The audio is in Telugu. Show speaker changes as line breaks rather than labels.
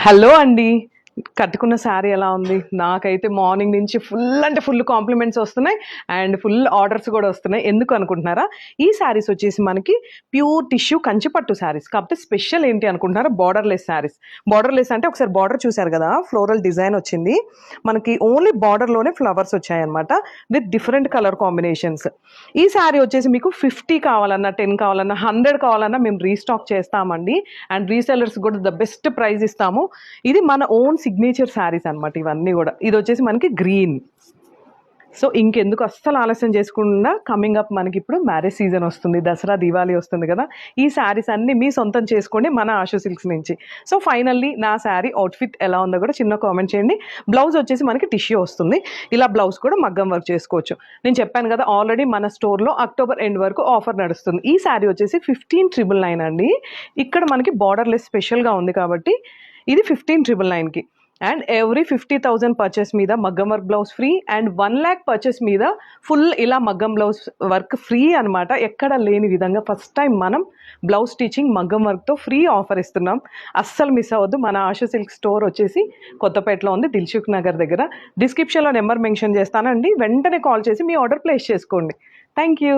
హలో అండి. కట్టుకున్న శారీ ఎలా ఉంది? నాకైతే మార్నింగ్ నుంచి ఫుల్ అంటే ఫుల్ కాంప్లిమెంట్స్ వస్తున్నాయి. అండ్ ఫుల్ ఆర్డర్స్ కూడా వస్తున్నాయి. ఎందుకు అనుకుంటున్నారా? ఈ శారీస్ వచ్చేసి మనకి ప్యూర్ టిష్యూ కంచిపట్టు శారీస్. కాకపోతే స్పెషల్ ఏంటి అనుకుంటున్నారా? బార్డర్‌లెస్ శారీస్. బార్డర్‌లెస్ అంటే ఒకసారి బార్డర్ చూసారు కదా! ఫ్లోరల్ డిజైన్ వచ్చింది. మనకి ఓన్లీ బార్డర్‌లోనే ఫ్లవర్స్ వచ్చాయన్నమాట. With different colour combinations. ఈ శారీ వచ్చేసి మీకు 50 కావాలన్నా, 10 కావాలన్నా, 100 కావాలన్నా మేము రీస్టాక్ చేస్తామండి. అండ్ రీసెల్లర్స్ కూడా ద బెస్ట్ ప్రైస్ ఇస్తాము. ఇది మన ఓన్ సిగ్నేచర్ శారీస్ అనమాట ఇవన్నీ కూడా. ఇది వచ్చేసి మనకి గ్రీన్. సో ఇంకెందుకు అస్సలు ఆలస్యం చేసుకుండా కమింగ్ అప్ మనకి ఇప్పుడు మ్యారేజ్ సీజన్ వస్తుంది, దసరా దివాళీ వస్తుంది కదా. ఈ శారీస్ అన్ని మీ సొంతం చేసుకోండి మన ఆశు సిల్క్స్ నుంచి. సో ఫైనల్లీ నా శారీ అవుట్ఫిట్ ఎలా ఉందో కూడా చిన్న కామెంట్ చేయండి. బ్లౌజ్ వచ్చేసి మనకి టిష్యూ వస్తుంది. ఇలా బ్లౌజ్ కూడా మగ్గం వర్క్ చేసుకోవచ్చు. నేను చెప్పాను కదా ఆల్రెడీ మన స్టోర్లో అక్టోబర్ ఎండ్ వరకు ఆఫర్ నడుస్తుంది. ఈ శారీ వచ్చేసి 15,999 అండి. ఇక్కడ మనకి బార్డర్లెస్ స్పెషల్గా ఉంది కాబట్టి ఇది 15,999కి. అండ్ ఎవ్రీ 50,000 పర్చేస్ మీద మగ్గం work blouse free. And 1,00,000 purchase మీద ఫుల్ ఇలా మగ్గం బ్లౌజ్ వర్క్ ఫ్రీ అనమాట. ఎక్కడ లేని విధంగా ఫస్ట్ టైం మనం బ్లౌజ్ స్టిచింగ్ మగ్గం వర్క్తో ఫ్రీ ఆఫర్ ఇస్తున్నాం. అస్సలు మిస్ అవ్వద్దు. మన ఆశు సిల్క్ స్టోర్ వచ్చేసి కొత్తపేటలో ఉంది, దిల్సుఖ్ నగర్ దగ్గర. డిస్క్రిప్షన్లో నెంబర్ మెన్షన్ చేస్తానండి. వెంటనే కాల్ చేసి మీ ఆర్డర్ ప్లేస్ చేసుకోండి. Thank you.